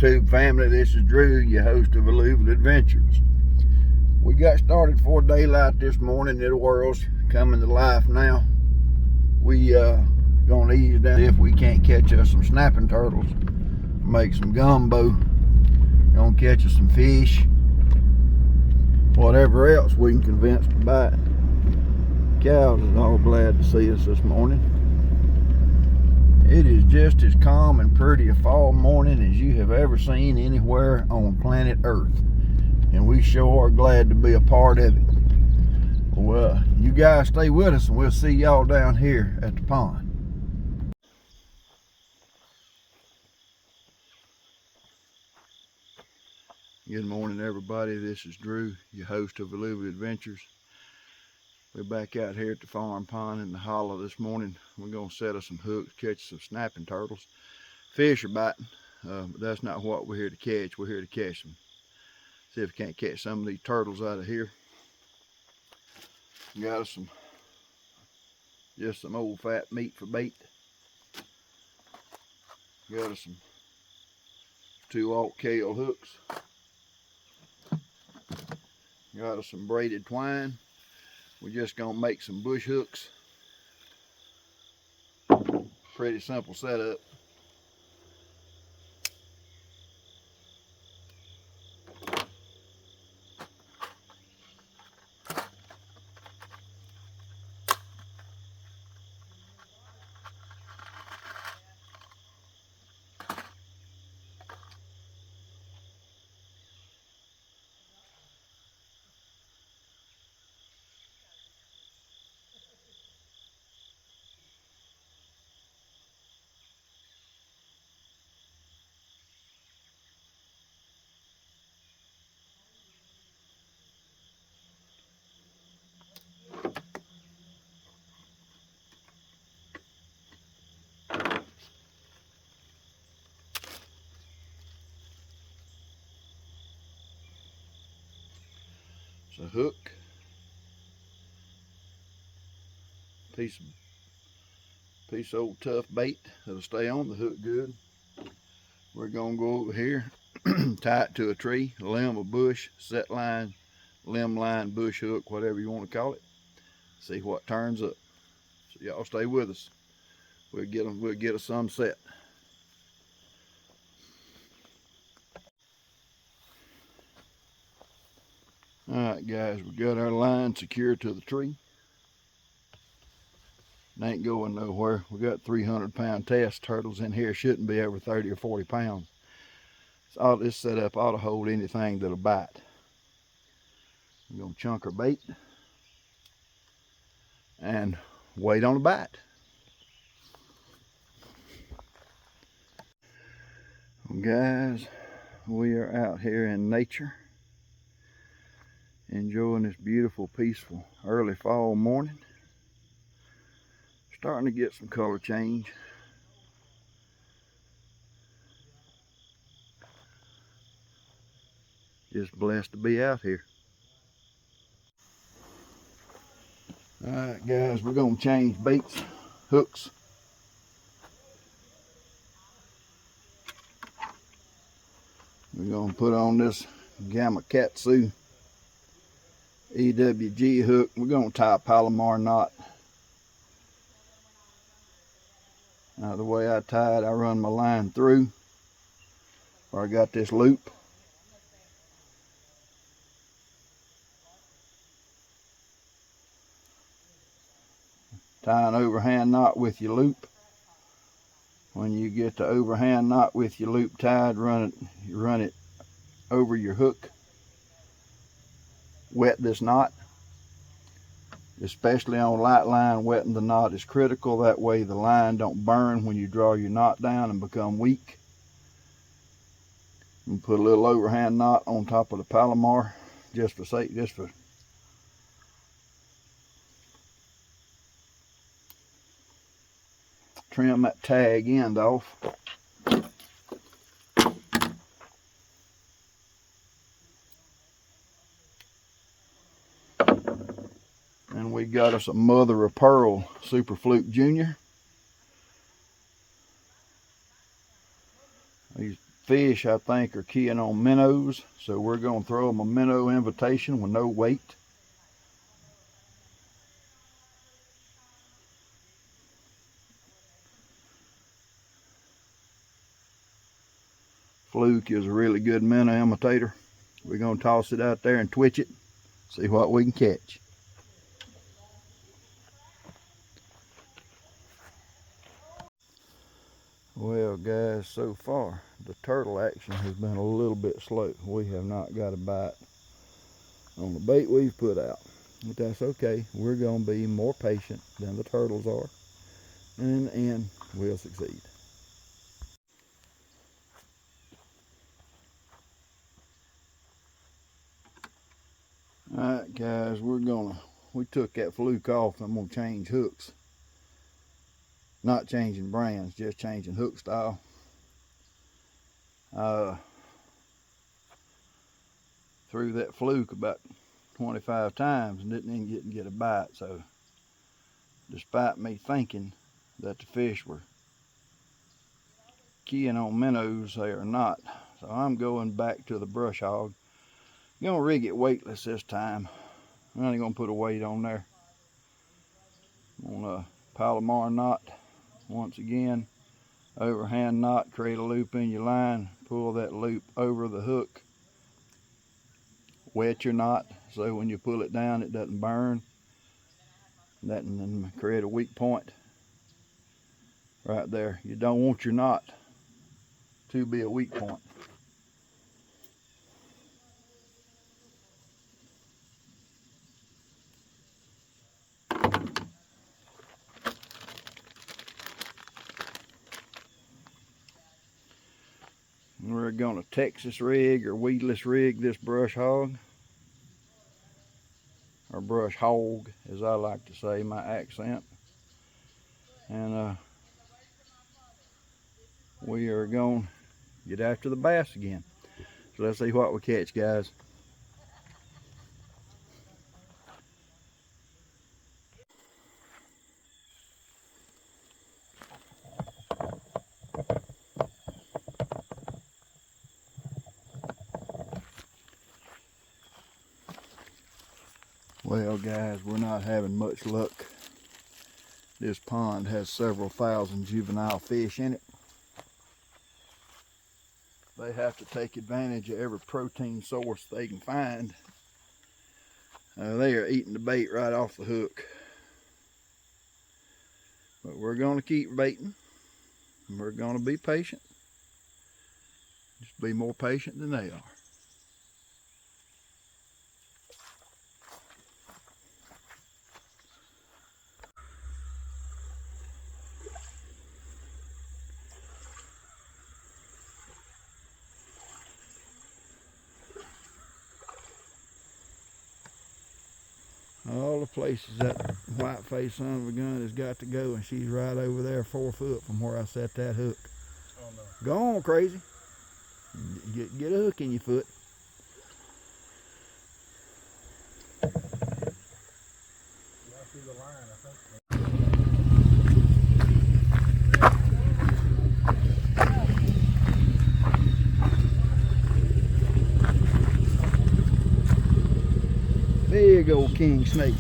YouTube family, this is Drew, your host of Alluvial Adventures. We got started before daylight this morning. The world's coming to life now. We gonna ease down if we can't catch us some snapping turtles, make some gumbo, gonna catch us some fish, whatever else we can convince to bite. Cows is all glad to see us this morning. It is just as calm and pretty a fall morning as you have ever seen anywhere on planet Earth, and we sure are glad to be a part of it. Well, you guys stay with us and we'll see y'all down here at the pond. Good morning, everybody. This is Drew, your host of Alluvial Adventures. We're back out here at the farm pond in the hollow this morning. We're going to set us some hooks, catch some snapping turtles. Fish are biting, but that's not what we're here to catch. We're here to catch them. See if we can't catch some of these turtles out of here. Got us just some old fat meat for bait. Got us some 2/0 Kale hooks. Got us some braided twine. We're just gonna make some bush hooks. Pretty simple setup. It's a hook, piece of old tough bait that'll stay on the hook good. We're gonna go over here, tie it to a tree, a limb, a bush, set line, limb line, bush hook, whatever you want to call it. See what turns up. So y'all stay with us. We'll get a sunset. All right, guys, we got our line secured to the tree. It ain't going nowhere. We got 300-pound test turtles in here. Shouldn't be over 30 or 40 pounds. So this setup ought to hold anything that'll bite. We're gonna chunk our bait and wait on a bite. Well, guys, we are out here in nature, enjoying this beautiful, peaceful, early fall morning. Starting to get some color change. Just blessed to be out here. All right, guys, we're gonna change baits, hooks. We're gonna put on this Gamakatsu EWG hook. We're gonna tie a Palomar knot. Now the way I tie it, I run my line through where I got this loop. Tie an overhand knot with your loop. When you get the overhand knot with your loop tied, run it over your hook. Wet this knot. Especially on light line, wetting the knot is critical. That way the line don't burn when you draw your knot down and become weak. And put a little overhand knot on top of the Palomar just for trim that tag end off. And we got us a mother of pearl Super Fluke Junior. fish, I think, are keying on minnows, so we're going to throw them a minnow invitation with no weight. Fluke is a really good minnow imitator. We're going to toss it out there and twitch it, see what we can catch. Well guys, so far the turtle action has been a little bit slow. We have not got a bite on the bait we've put out, but that's okay. We're going to be more patient than the turtles are, and in the end we'll succeed. Alright guys, we took that fluke off. I'm gonna change hooks. Not changing brands, just changing hook style. Threw that fluke about 25 times and didn't even get a bite. So despite me thinking that the fish were keying on minnows, they are not. So I'm going back to the brush hog. I'm gonna rig it weightless this time. I'm only gonna put a weight on there. I'm on a Palomar knot once again. Overhand knot, create a loop in your line, pull that loop over the hook, wet your knot so when you pull it down it doesn't burn. That, and then create a weak point right there. You don't want your knot to be a weak point. We're going to Texas rig or weedless rig this brush hog, or brush hog as I like to say, my accent. And we are going to get after the bass again. So let's see what we catch, guys. Well guys, we're not having much luck. This pond has several thousand juvenile fish in it. They have to take advantage of every protein source they can find. They are eating the bait right off the hook. But we're going to keep baiting. We're going to be patient. Just be more patient than they are. All the places that white-faced son of a gun has got to go, and she's right over there 4 foot from where I set that hook. Oh, no. Go on, crazy. Get a hook in your foot. I see the line, I think. Big old king snake.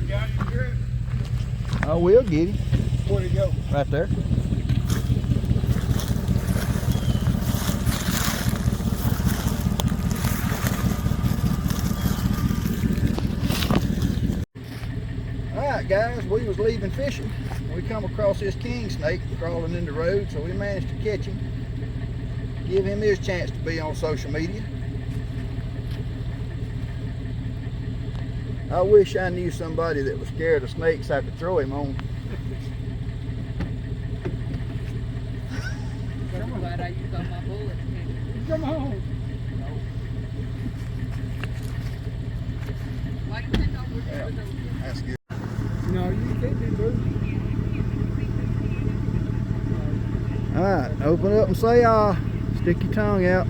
You got him, Drew? I will get him. Where'd he go? Right there. Alright guys, we was leaving fishing. We come across this king snake crawling in the road, so we managed to catch him. Give him his chance to be on social media. I wish I knew somebody that was scared of snakes I could throw him on. I'm glad I used all my bullets. Come on. Why do you think I would do those? That's good. No, you can't be moving. Alright, open up and say ah. Stick your tongue out.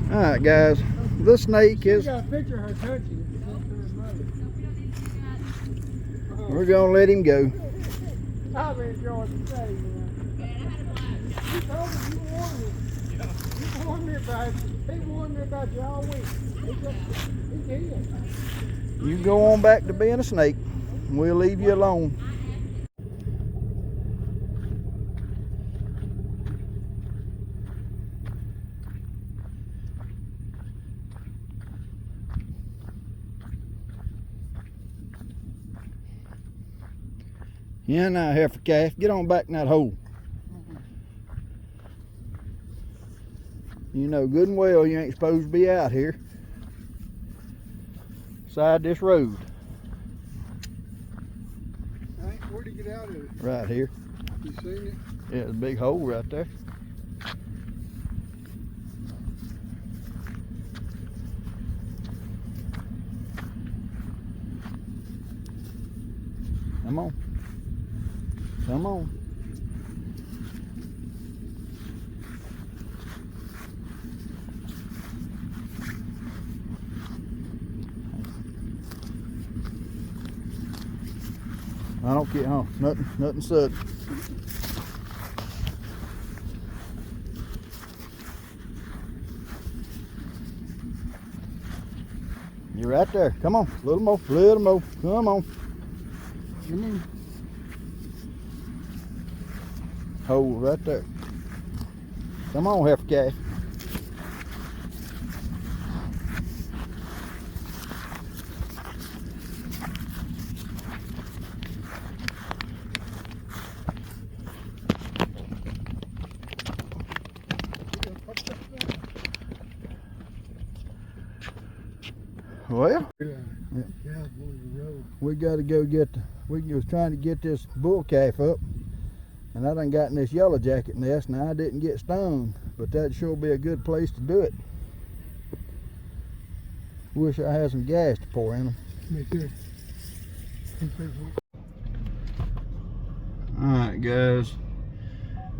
All right, guys. The snake You is. got a picture of her touching it. We're gonna let him go. I've enjoyed the day, man. You told me you warned me. You warned me about you. He warned me about you all week. He did. You go on back to being a snake. We'll leave you alone. Yeah, now, heifer calf, get on back in that hole. You know good and well you ain't supposed to be out here. Side this road. Hey, where'd he get out of it? Right here. You seen it? Yeah, there's a big hole right there. Come on. Come on. I don't care, huh? Nothing sudden. You're right there. Come on. A little more. Little more. Come on. Come on. Hole right there. Come on, heifer calf. Well, we got to go get we was trying to get this bull calf up, and I done got in this yellow jacket nest. Now I didn't get stung, but that'd sure be a good place to do it. Wish I had some gas to pour in them. Me too. Alright guys,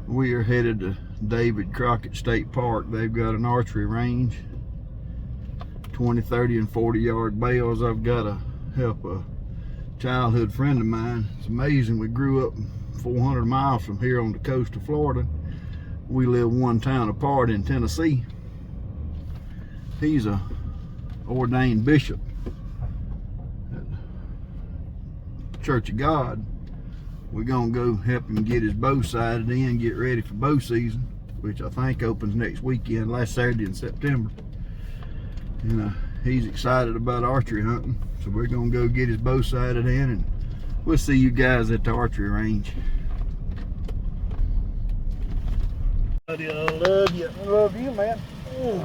we are headed to David Crockett State Park. They've got an archery range, 20, 30, and 40 yard bales. I've got to help a childhood friend of mine. It's amazing, we grew up 400 miles from here on the coast of Florida. We live one town apart in Tennessee. He's a ordained bishop at Church of God. We're gonna go help him get his bow sighted in, get ready for bow season, which I think opens next weekend, last Saturday in September. And he's excited about archery hunting, so we're gonna go get his bow sighted in, and we'll see you guys at the archery range. I love you. I love you, man.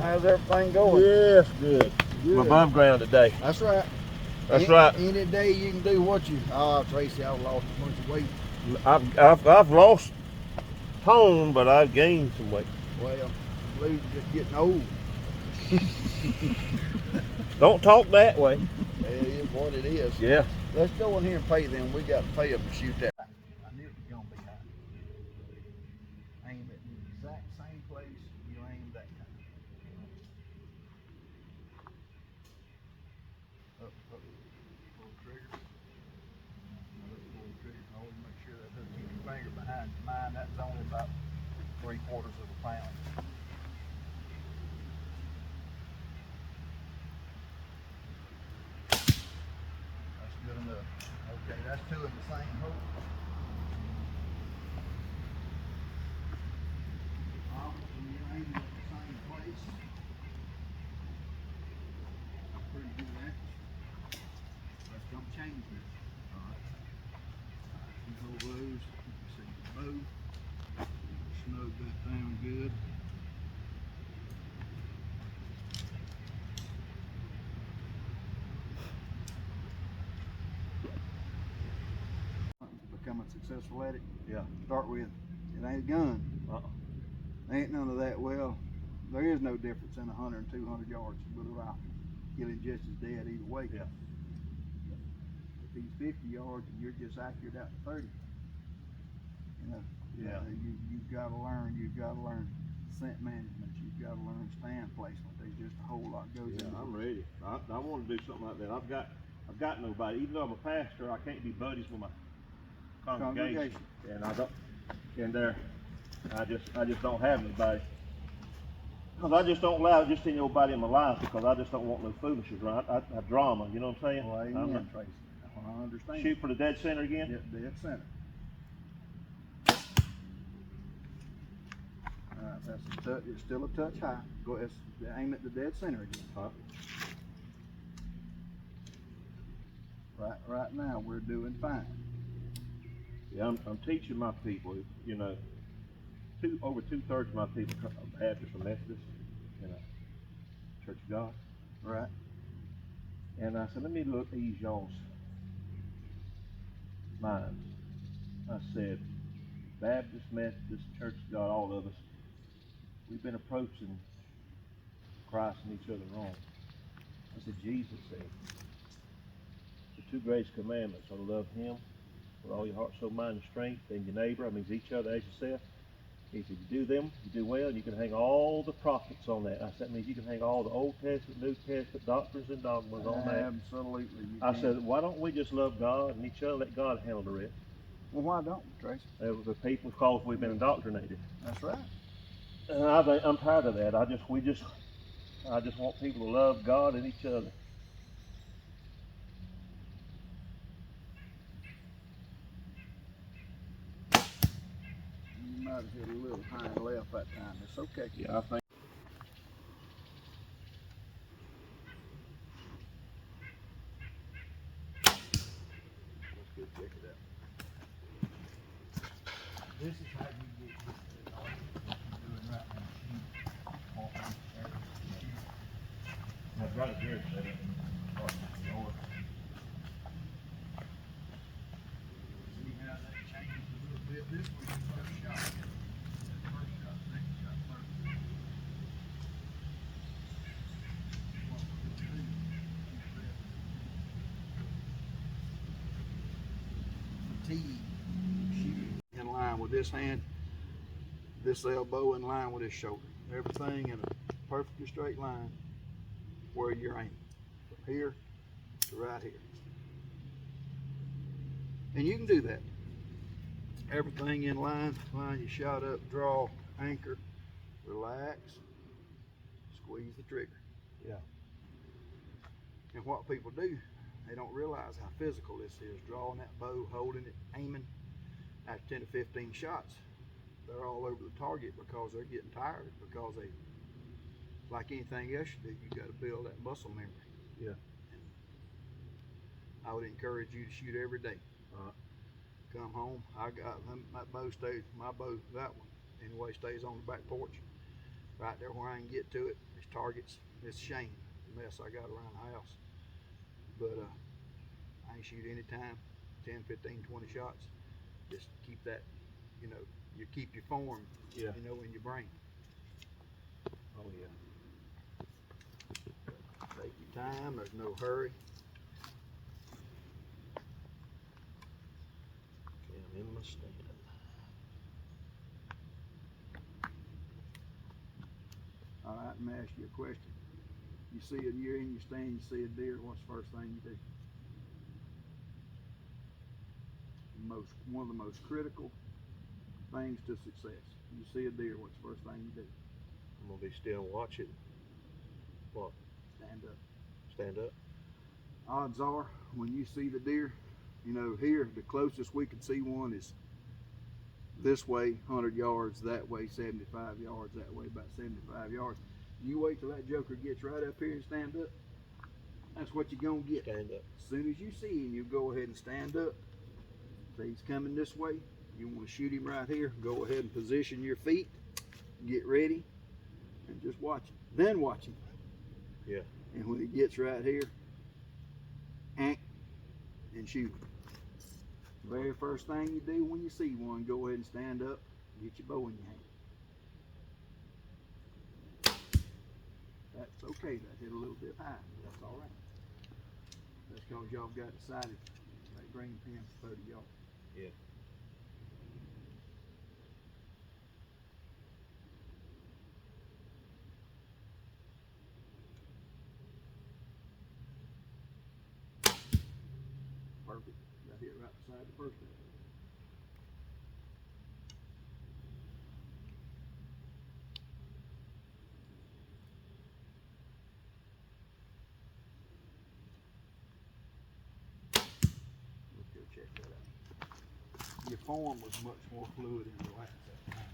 How's everything going? Yes, good. Good. I'm above ground today. That's right. That's right. Any day you can do what you. Oh, Tracy, I've lost a bunch of weight. I've lost tone, but I've gained some weight. Well, Lou's just getting old. Don't talk that way. It is what it is. Yeah. Let's go in here and pay them. We got to pay them to shoot that. I knew it was gonna be high. Aim at the exact same place you aimed that time. Up, pull the trigger. Pull the trigger. Always make sure that hook keep your finger behind mine. That's only about 3/4 of a pound. That's good enough. Okay, that's two in the same hole. When you're aiming at the same place, pretty good accuracy. Let's jump change this. Alright. You go those, you can see the bow. Snug that down good. Becoming successful at it. Yeah. Start with, it ain't a gun. Ain't none of that. Well, there is no difference in 100 and 200 yards with a rifle. Killing just as dead either way. Yeah. If he's 50 yards and you're just accurate out to 30, you know, Yeah. you've got to learn. You've got to learn. scent management. You've got to learn stand placement. There's just a whole lot goes Yeah, into I'm it. ready. I want to do something like that. I've got nobody. Even though I'm a pastor, I can't be buddies with my congregation. And I don't. And there, I just don't have anybody. Because I just don't allow just anybody in my life because I just don't want no foolishness, right? I drama, you know what I'm saying? Well, I'm amen, not- Tracy. I understand. Shoot for the dead center again? Yeah, dead center. Alright, that's a touch. It's still a touch high. Go ahead. Aim at the dead center again. Huh? Right now we're doing fine. Yeah, I'm teaching my people, you know, over 2/3 of my people are Baptist or Methodist, you know, Church of God. Right. And I said, let me ease y'all's minds. I said, Baptist, Methodist, Church of God, all of us, we've been approaching Christ and each other wrong. I said, Jesus said, the two greatest commandments are to love Him with all your heart, soul, mind, and strength, and your neighbor, that means each other as yourself. He said, you do them, you do well, and you can hang all the prophets on that. I said, that means you can hang all the Old Testament, New Testament, doctrines and dogmas on that. Absolutely. I said, why don't we just love God and each other, let God handle the rest? Well, why don't we, Tracy? The people, because we've been indoctrinated. That's right. And I'm tired of that. I just want people to love God and each other. You might have hit a little high and left that time. It's okay. Yeah, I think. Let's go check it out. This is how you get used to it. All you're doing right now. I've got it here. See how that changes a little bit. This was your first shot. First shot, second shot, third shot. What we're gonna do, fatigue, shoot in line with this hand, this elbow in line with this shoulder. Everything in a perfectly straight line where you're aiming. From here to right here. And you can do that. Everything in line your shot up, draw, anchor, relax, squeeze the trigger. Yeah. And what people do, they don't realize how physical this is. Drawing that bow, holding it, aiming. After 10 to 15 shots, they're all over the target because they're getting tired. Because they, like anything else you do, you got to build that muscle memory. Yeah. And I would encourage you to shoot every day. Come home, I got my bow stays. My bow, that one anyway, stays on the back porch, right there where I can get to it. It's targets. It's a shame the mess I got around the house. But I can shoot anytime, 10, 15, 20 shots. Just keep that, you know, you keep your form, Yeah. you know, in your brain. Oh yeah. Take your time. There's no hurry. Okay, I'm in my stand. All right, let me ask you a question. You see a deer in your stand, you see a deer, what's the first thing you do? One of the most critical things to success. You see a deer, what's the first thing you do? I'm gonna be still and watch it. What? Stand up. Stand up. Odds are, when you see the deer, you know, here, the closest we could see one is this way, 100 yards, that way, 75 yards, that way, about 75 yards. You wait till that joker gets right up here and stand up. That's what you're gonna get. Stand up. As soon as you see him, you go ahead and stand up. Say he's coming this way. You want to shoot him right here. Go ahead and position your feet. Get ready, and just watch him. Then watch him. Yeah. And when he gets right here, and shoot. Very first thing you do when you see one, go ahead and stand up. Get your bow in your hand. That's okay. That hit a little bit high. That's all right. That's because y'all got decided that green pin for 30 yards. Yeah. perfect. Got hit right beside the first one. Let's go check that out. Your form was much more fluid and relaxed that time.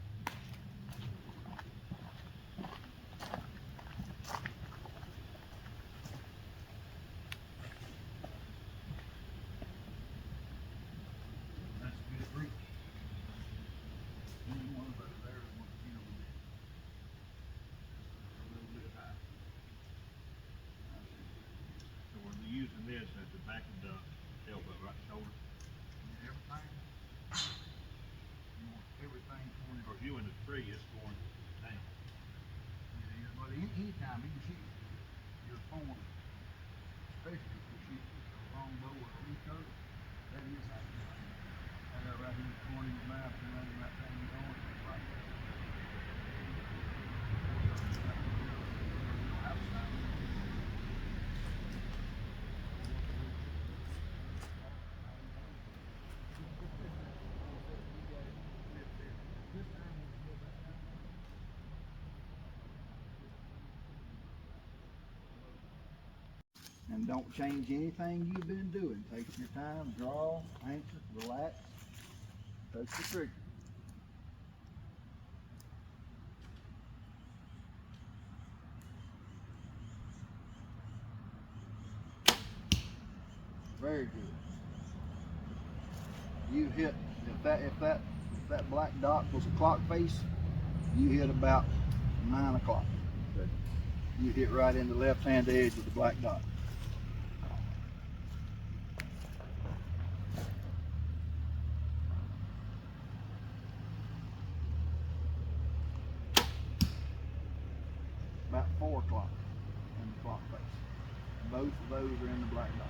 That's a good reach. Any one of us there wants to kill me. A little bit high. So we're using this at the back of the elbow, right shoulder. Everything. You want everything pointed. Or you in the tree, it's going down. Yeah, but anytime you shoot your form, especially if you shoot a long bow or a leaf coat, that is how you shoot. I got right here pointing your mouth and letting that thing going just like that. Outside. And don't change anything you've been doing. Take your time, draw, anchor, relax, touch the trigger. Very good. You hit, if that black dot was a clock face, you hit about 9 o'clock. Okay. You hit right in the left-hand edge of the black dot. About 4 o'clock in the clock face. Both of those are in the black dot.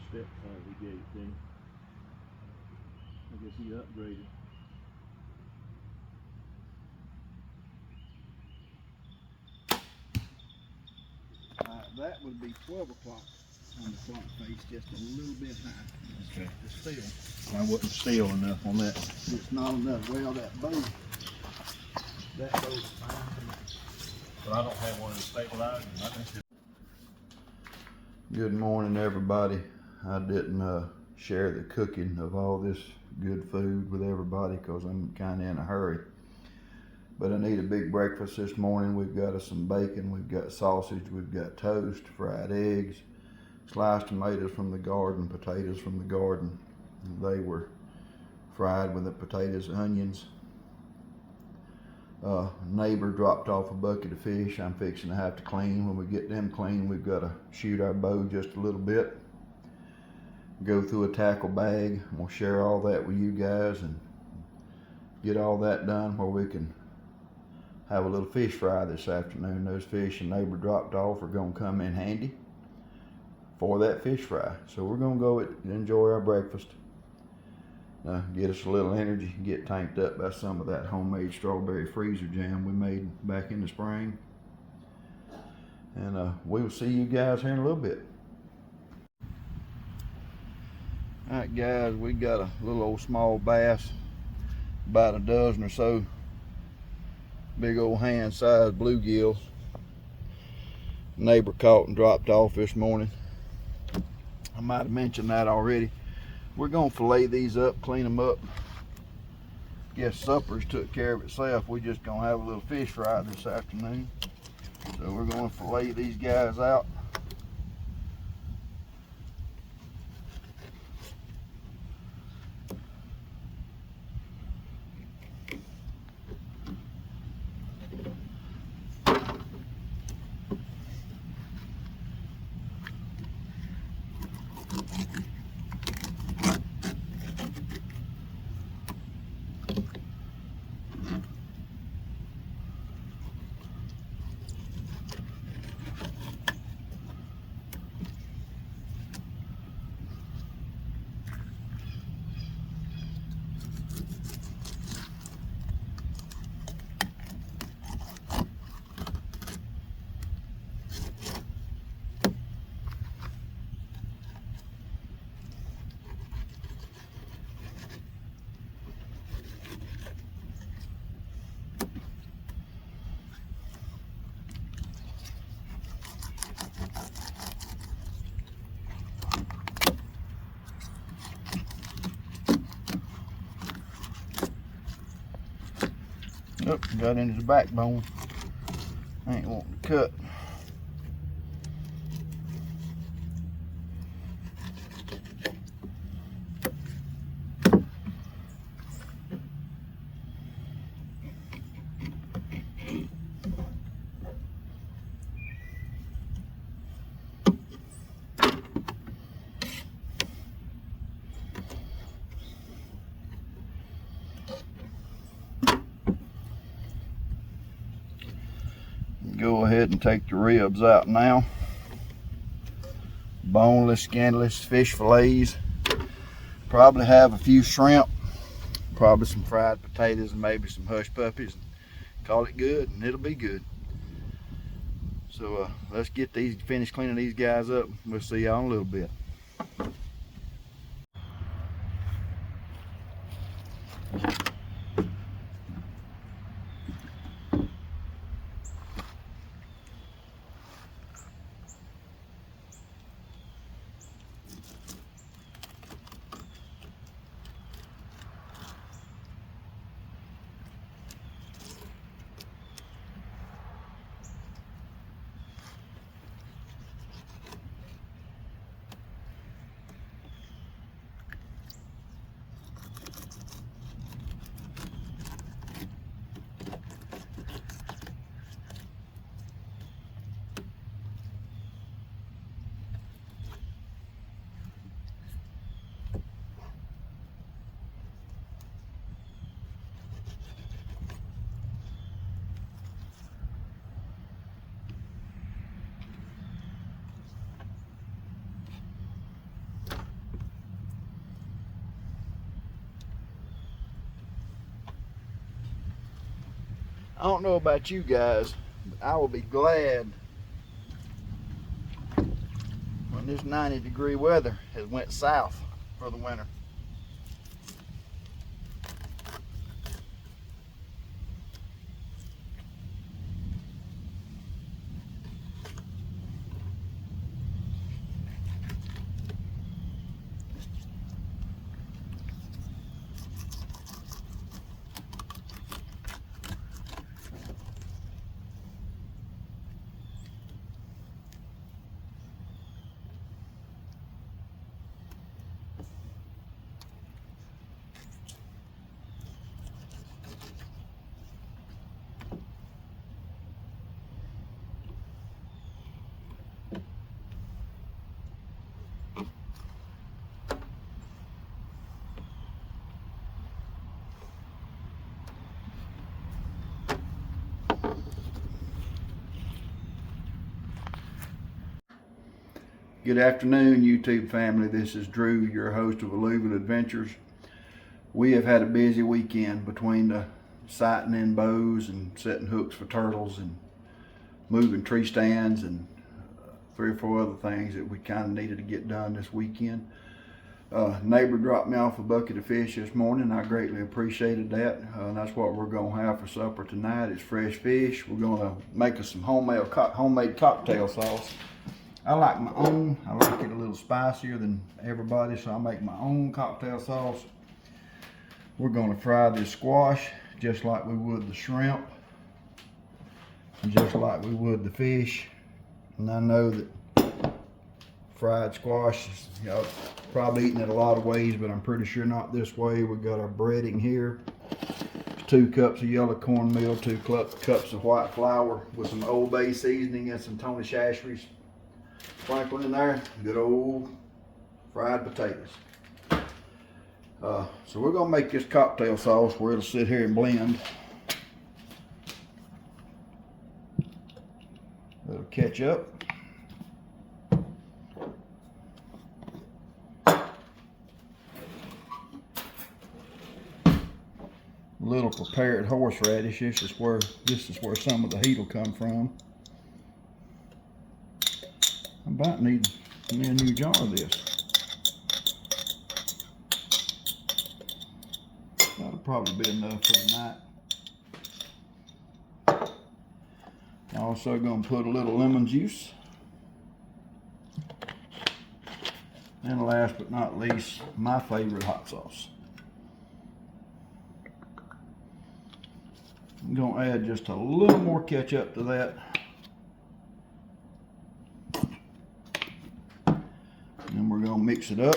Step he gave it, didn't he? I guess he upgraded. That would be 12 o'clock on the clock face, just a little bit high. Okay. It's still. I wasn't still enough on that. It's not enough. Well, that bow's fine. But I don't have one of the stabilizers. I think Good morning, everybody. I didn't share the cooking of all this good food with everybody because I'm kind of in a hurry. But I need a big breakfast this morning. We've got us some bacon, we've got sausage, we've got toast, fried eggs, sliced tomatoes from the garden, potatoes from the garden. They were fried with the potatoes, onions. Neighbor dropped off a bucket of fish I'm fixing to have to clean. When we get them clean, we've got to shoot our bow just a little bit. Go through a tackle bag. We'll share all that with you guys and get all that done where we can have a little fish fry this afternoon. Those fish a neighbor dropped off are going to come in handy for that fish fry. So we're going to go and enjoy our breakfast. Get us a little energy, get tanked up by some of that homemade strawberry freezer jam we made back in the spring. And we will see you guys here in a little bit. Alright guys, we got a little old small bass, about a dozen or so big old hand-sized bluegills. Neighbor caught and dropped off this morning. I might have mentioned that already. We're gonna fillet these up, clean them up. Guess supper's took care of itself. We're just gonna have a little fish fry this afternoon. So we're gonna fillet these guys out. Oop, got in his backbone. Ain't wanting to cut. Go ahead and take the ribs out now. Boneless, skinless fish fillets. Probably have a few shrimp, probably some fried potatoes, and maybe some hush puppies. Call it good, and it'll be good. So let's get these, finish cleaning these guys up. We'll see y'all in a little bit. I don't know about you guys, but I will be glad when this 90-degree weather has went south for the winter. Good afternoon, YouTube family. This is Drew, your host of Alluvial Adventures. We have had a busy weekend between the sighting in bows and setting hooks for turtles and moving tree stands and 3 or 4 other things that we kind of needed to get done this weekend. Neighbor dropped me off a bucket of fish this morning. I greatly appreciated that. That's what we're going to have for supper tonight is fresh fish. We're going to make us some homemade cocktail sauce. I like my own. I like it a little spicier than everybody, so I make my own cocktail sauce. We're going to fry this squash just like we would the shrimp, and just like we would the fish. And I know that fried squash, y'all probably eaten it a lot of ways, but I'm pretty sure not this way. We've got our breading here. 2 cups of yellow cornmeal, 2 cups of white flour with some Old Bay seasoning and some Tony Chachere's sprinkling in there. Good old fried potatoes. So we're gonna make this cocktail sauce where it'll sit here and blend. Little ketchup. Little prepared horseradish. This is where some of the heat will come from. I about need me a new jar of this. That'll probably be enough for tonight. Also gonna put a little lemon juice. And last but not least, my favorite hot sauce. I'm gonna add just a little more ketchup to that. And we're gonna mix it up.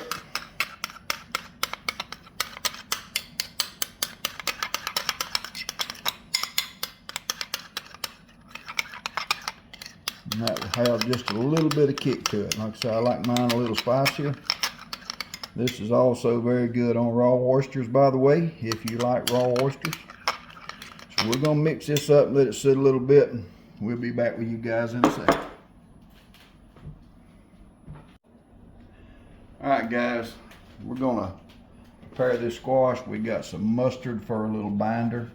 And that will have just a little bit of kick to it. Like I said, I like mine a little spicier. This is also very good on raw oysters, by the way, if you like raw oysters. So we're gonna mix this up and let it sit a little bit, and we'll be back with you guys in a second. All right, guys, we're gonna prepare this squash. We got some mustard for a little binder.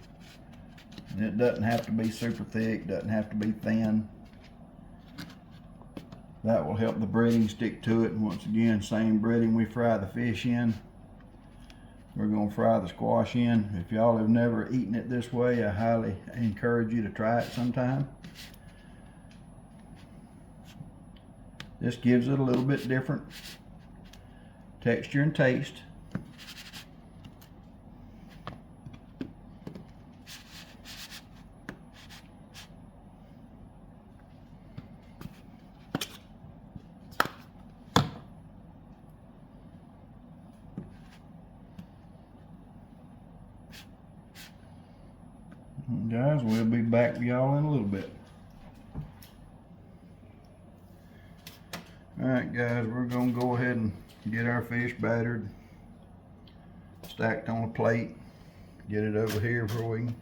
And it doesn't have to be super thick, doesn't have to be thin. That will help the breading stick to it. And once again, same breading we fry the fish in, we're gonna fry the squash in. If y'all have never eaten it this way, I highly encourage you to try it sometime. This gives it a little bit different texture and taste. Guys, we'll be back with y'all in a little bit. Alright guys, we're going to go ahead and get our fish battered, stacked on a plate, get it over here where we can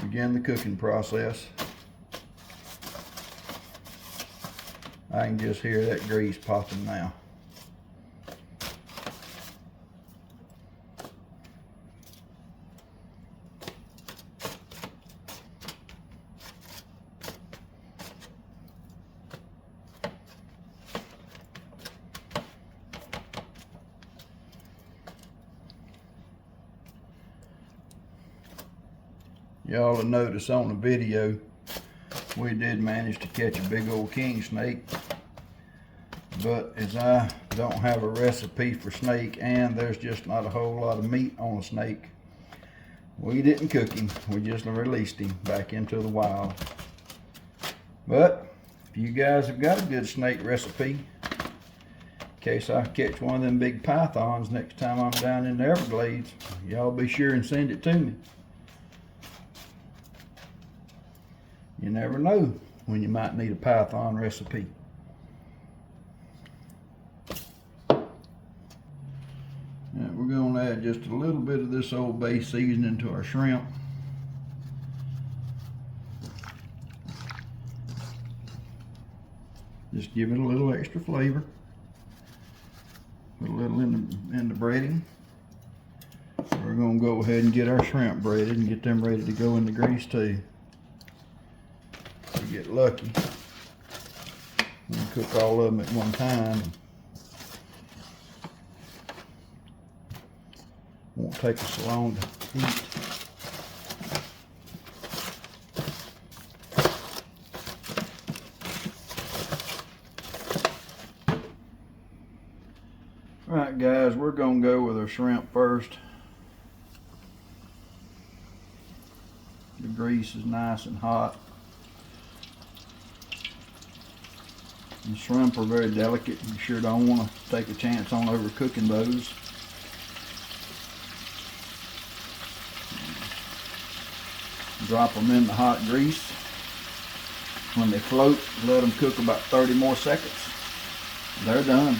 begin the cooking process. I can just hear that grease popping now. Y'all will notice on the video, we did manage to catch a big old king snake. But as I don't have a recipe for snake and there's just not a whole lot of meat on a snake, we didn't cook him, we just released him back into the wild. But if you guys have got a good snake recipe, in case I catch one of them big pythons next time I'm down in the Everglades, y'all be sure and send it to me. You never know when you might need a python recipe. Now we're going to add just a little bit of this Old Bay seasoning to our shrimp. Just give it a little extra flavor. Put a little in the breading. We're going to go ahead and get our shrimp breaded and get them ready to go in the grease too. If we get lucky, we can cook all of them at one time. Won't take us so long to heat. Alright guys, we're going to go with our shrimp first. The grease is nice and hot. The shrimp are very delicate. You sure don't want to take a chance on overcooking those. Drop them in the hot grease. When they float, let them cook about 30 more seconds. They're done.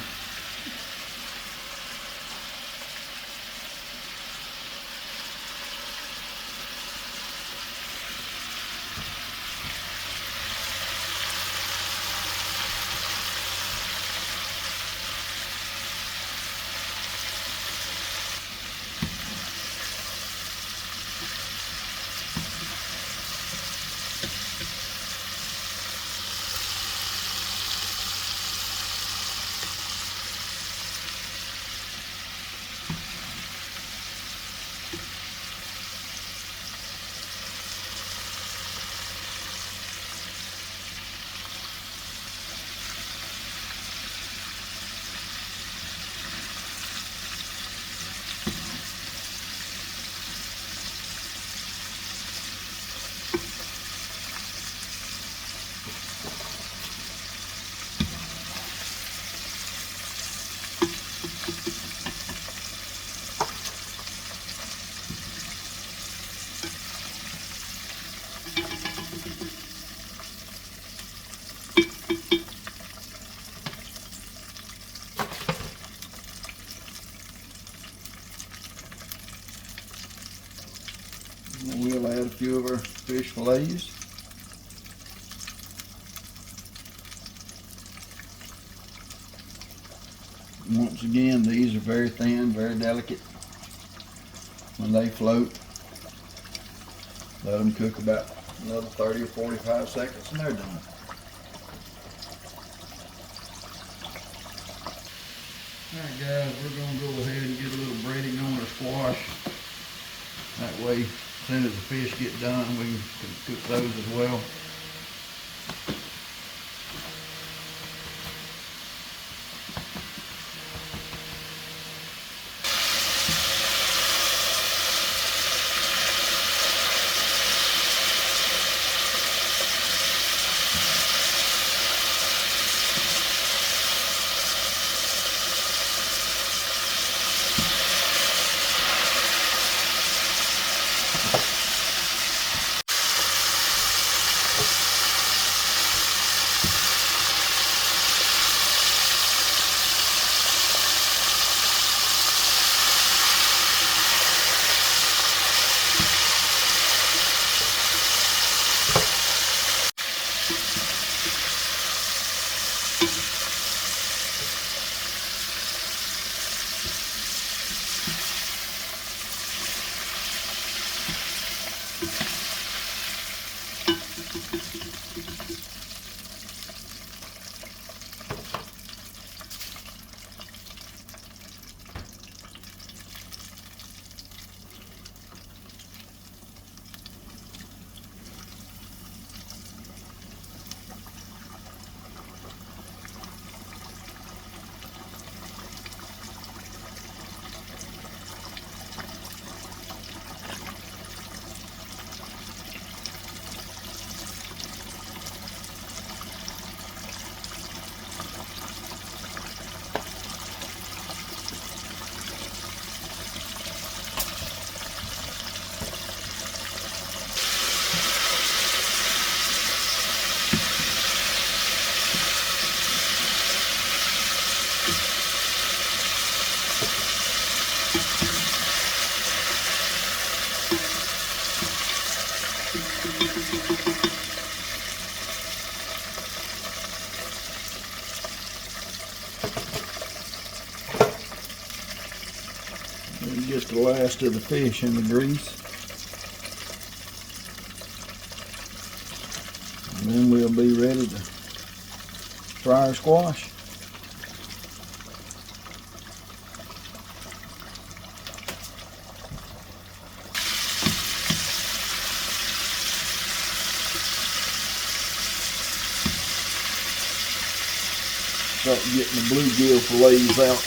fish fillets. Once again, these are very thin, very delicate. When they float, let them cook about another 30 or 45 seconds and they're done. Alright guys, we're going to go ahead and get a little breading on our squash. That way, as soon as the fish get done, we can cook those as well. And get the last of the fish in the grease. And then we'll be ready to fry our squash. Start getting the bluegill fillets out.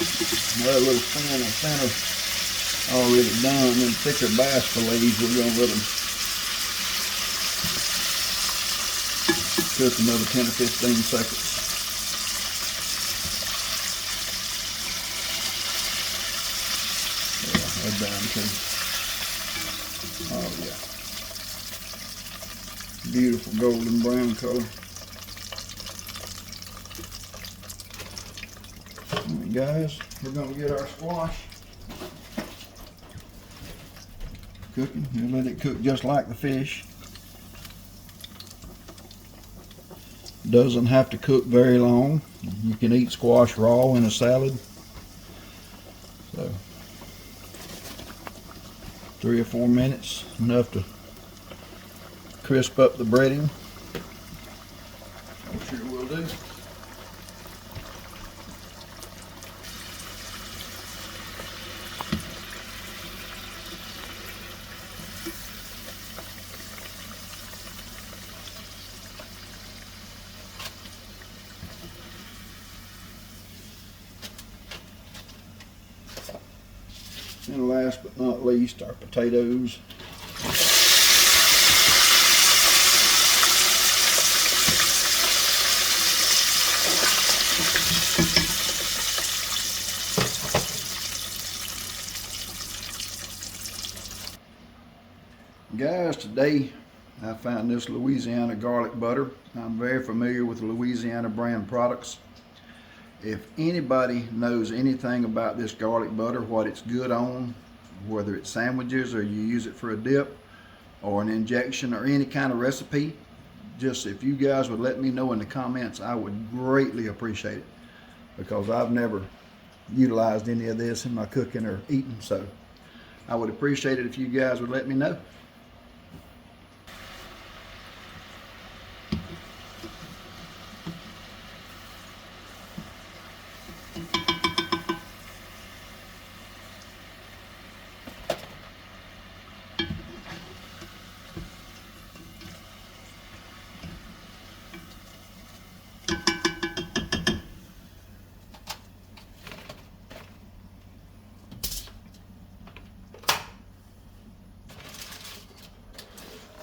They're a little thin and thinner already done. And thicker bass fillets, we're going to let them cook another 10 or 15 seconds. Yeah, they're done too. Oh yeah. Beautiful golden brown color. Alright guys, we're going to get our squash cooking. We'll let it cook just like the fish. Doesn't have to cook very long. You can eat squash raw in a salad. So 3 or 4 minutes, enough to crisp up the breading. I'm sure we'll do. And last but not least, our potatoes. Guys, today I found this Louisiana garlic butter. I'm very familiar with Louisiana brand products. If anybody knows anything about this garlic butter, what it's good on, whether it's sandwiches or you use it for a dip, or an injection or any kind of recipe, just if you guys would let me know in the comments, I would greatly appreciate it, because I've never utilized any of this in my cooking or eating. So I would appreciate it if you guys would let me know.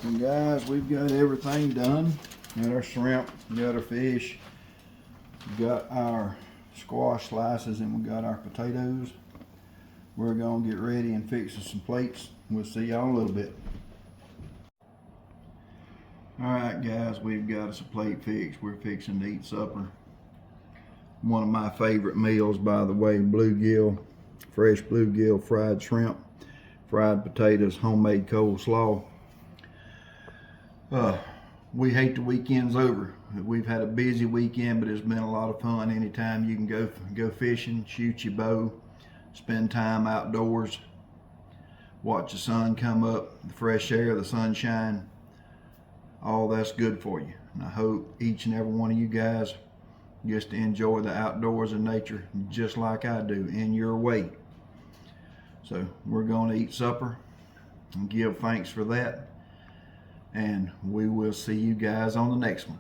And guys, we've got everything done. We got our shrimp, we got our fish, we got our squash slices, and we got our potatoes. We're gonna get ready and fix some plates. We'll see y'all in a little bit. Alright guys, we've got us a plate fixed. We're fixing to eat supper. One of my favorite meals, by the way, bluegill, fresh bluegill, fried shrimp, fried potatoes, homemade coleslaw. We hate the weekend's over. We've had a busy weekend, but it's been a lot of fun. Anytime you can go fishing, shoot your bow, spend time outdoors, watch the sun come up, the fresh air, the sunshine, all that's good for you. And I hope each and every one of you guys gets to enjoy the outdoors and nature just like I do, in your way. So we're going to eat supper and give thanks for that. And we will see you guys on the next one.